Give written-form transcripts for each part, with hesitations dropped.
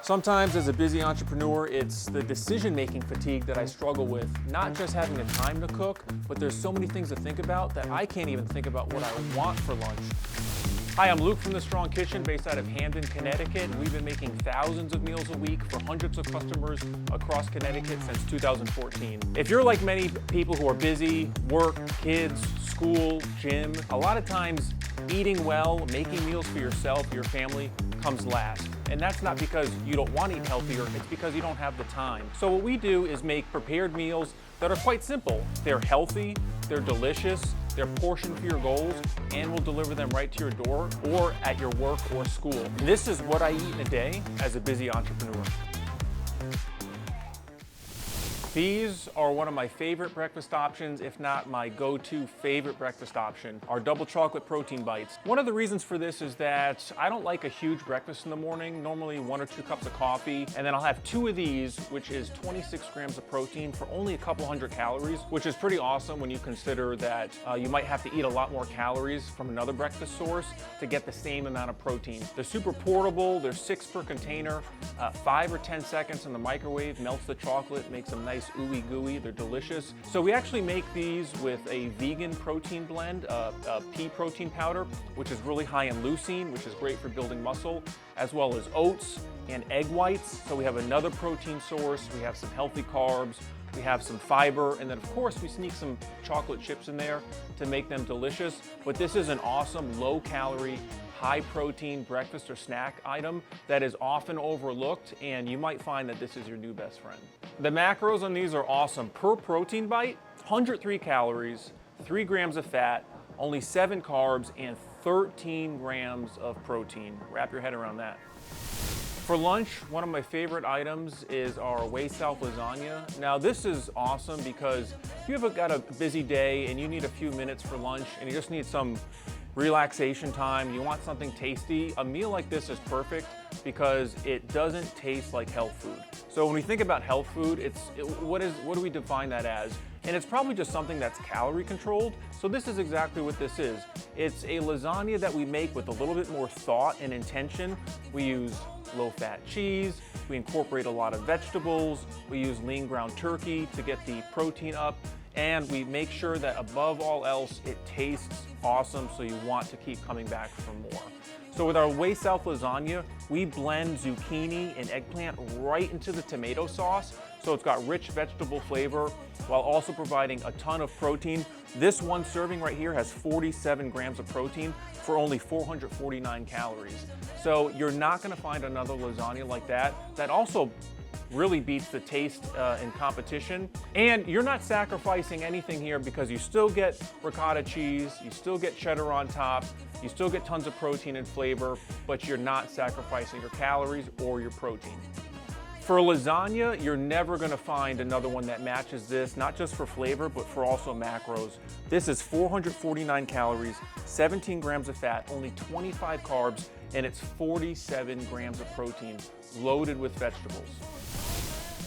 Sometimes as a busy entrepreneur, it's the decision-making fatigue that I struggle with. Not just having the time to cook, but there's so many things to think about that I can't even think about what I want for lunch. Hi, I'm Luke from The Strong Kitchen, based out of Hamden, Connecticut. We've been making thousands of meals a week for hundreds of customers across Connecticut since 2014. If you're like many people who are busy, work, kids, school, gym, a lot of times eating well, making meals for yourself, your family, comes last. And that's not because you don't want to eat healthier, it's because you don't have the time. So what we do is make prepared meals that are quite simple. They're healthy, they're delicious, they're portioned for your goals, and we'll deliver them right to your door or at your work or school. This is what I eat in a day as a busy entrepreneur. These are one of my favorite breakfast options, if not my go-to favorite breakfast option, our double chocolate protein bites. One of the reasons for this is that I don't like a huge breakfast in the morning, normally 1 or 2 cups of coffee, and then I'll have 2 of these, which is 26 grams of protein for only a couple hundred calories, which is pretty awesome when you consider that you might have to eat a lot more calories from another breakfast source to get the same amount of protein. They're super portable, they're 6 per container, 5 or 10 seconds in the microwave, melts the chocolate, makes them nice ooey gooey, they're delicious. So we actually make these with a vegan protein blend, pea protein powder, which is really high in leucine, which is great for building muscle, as well as oats and egg whites. So we have another protein source, we have some healthy carbs, we have some fiber, and then of course we sneak some chocolate chips in there to make them delicious. But this is an awesome low-calorie, high-protein breakfast or snack item that is often overlooked, and you might find that this is your new best friend. The macros on these are awesome. Per protein bite, 103 calories, 3 grams of fat, only 7 carbs, and 13 grams of protein. Wrap your head around that. For lunch, one of my favorite items is our Way South lasagna. Now this is awesome because if you've got a busy day and you need a few minutes for lunch and you just need some relaxation time, you want something tasty, a meal like this is perfect because it doesn't taste like health food. So when we think about health food, what do we define that as? And it's probably just something that's calorie controlled. So this is exactly what this is. It's a lasagna that we make with a little bit more thought and intention. We use low-fat cheese, we incorporate a lot of vegetables, we use lean ground turkey to get the protein up, and we make sure that above all else, it tastes awesome so you want to keep coming back for more. So with our Way South lasagna, we blend zucchini and eggplant right into the tomato sauce, so it's got rich vegetable flavor while also providing a ton of protein. This one serving right here has 47 grams of protein for only 449 calories. So you're not gonna find another lasagna like that also really beats the taste in competition. And you're not sacrificing anything here because you still get ricotta cheese, you still get cheddar on top, you still get tons of protein and flavor, but you're not sacrificing your calories or your protein. For lasagna, you're never gonna find another one that matches this, not just for flavor, but for also macros. This is 449 calories, 17 grams of fat, only 25 carbs, and it's 47 grams of protein, loaded with vegetables.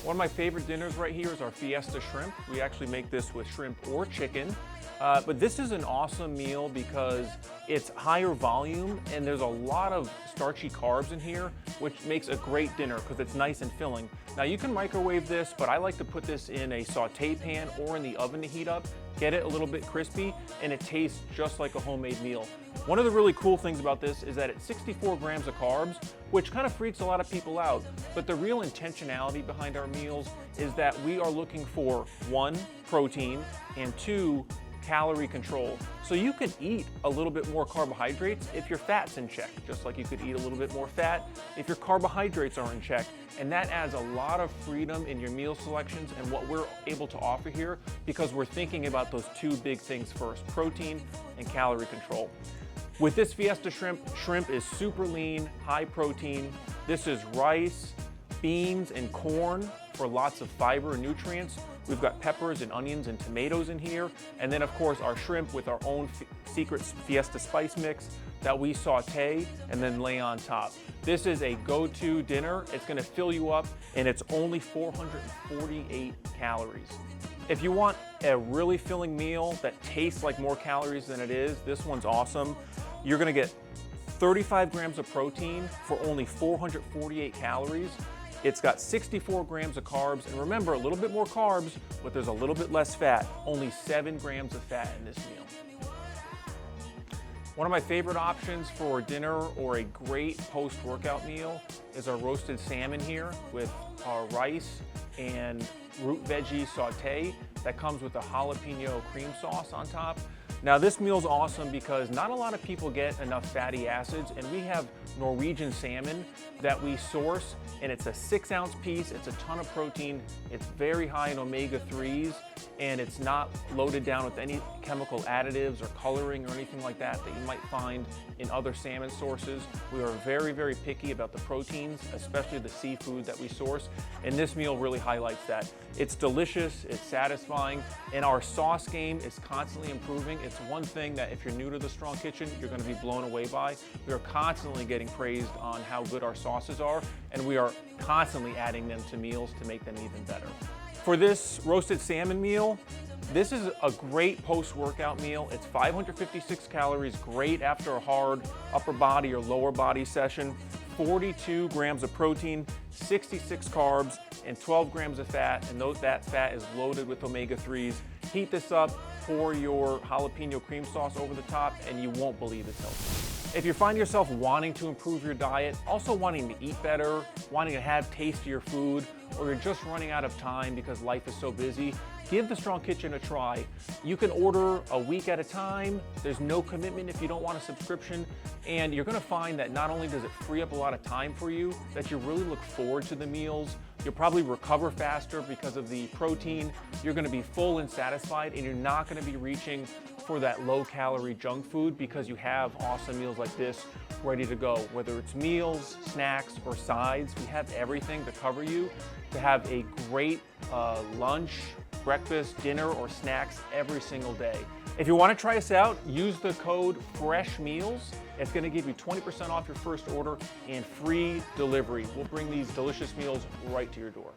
One of my favorite dinners right here is our Fiesta shrimp. We actually make this with shrimp or chicken. But this is an awesome meal because it's higher volume and there's a lot of starchy carbs in here, which makes a great dinner because it's nice and filling. Now you can microwave this, but I like to put this in a saute pan or in the oven to heat up, get it a little bit crispy, and it tastes just like a homemade meal. One of the really cool things about this is that it's 64 grams of carbs, which kind of freaks a lot of people out. But the real intentionality behind our meals is that we are looking for 1, protein, and 2, calorie control. So you can eat a little bit more carbohydrates if your fat's in check, just like you could eat a little bit more fat if your carbohydrates are in check. And that adds a lot of freedom in your meal selections and what we're able to offer here because we're thinking about those 2 big things first, protein and calorie control. With this Fiesta shrimp is super lean, high protein. This is rice, beans, and corn for lots of fiber and nutrients. We've got peppers and onions and tomatoes in here. And then of course our shrimp with our own secret Fiesta spice mix that we saute and then lay on top. This is a go-to dinner. It's gonna fill you up and it's only 448 calories. If you want a really filling meal that tastes like more calories than it is, this one's awesome. You're gonna get 35 grams of protein for only 448 calories. It's got 64 grams of carbs, and remember, a little bit more carbs, but there's a little bit less fat. Only 7 grams of fat in this meal. One of my favorite options for dinner or a great post-workout meal is our roasted salmon here with our rice and root veggie saute that comes with a jalapeno cream sauce on top. Now this meal's awesome because not a lot of people get enough fatty acids, and we have Norwegian salmon that we source, and it's a 6-ounce piece. It's a ton of protein. It's very high in omega-3s, and it's not loaded down with any chemical additives or coloring or anything like that that you might find in other salmon sources. We are very, very picky about the proteins, especially the seafood that we source, and this meal really highlights that. It's delicious, it's satisfying, and our sauce game is constantly improving. It's one thing that if you're new to the Strong Kitchen, you're going to be blown away by. We are constantly getting praised on how good our sauces are, and we are constantly adding them to meals to make them even better. For this roasted salmon meal, this is a great post-workout meal. It's 556 calories, great after a hard upper body or lower body session, 42 grams of protein, 66 carbs, and 12 grams of fat, and that fat is loaded with omega-3s. Heat this up, pour your jalapeno cream sauce over the top, and you won't believe it's healthy. If you find yourself wanting to improve your diet, also wanting to eat better, wanting to have tastier food, or you're just running out of time because life is so busy, give the Strong Kitchen a try. You can order a week at a time. There's no commitment if you don't want a subscription. And you're gonna find that not only does it free up a lot of time for you, that you really look forward to the meals. You'll probably recover faster because of the protein. You're gonna be full and satisfied, and you're not gonna be reaching for that low-calorie junk food because you have awesome meals like this ready to go. Whether it's meals, snacks, or sides, we have everything to cover you to have a great lunch, breakfast, dinner, or snacks every single day. If you want to try us out, use the code FRESHMEALS. It's going to give you 20% off your first order and free delivery. We'll bring these delicious meals right to your door.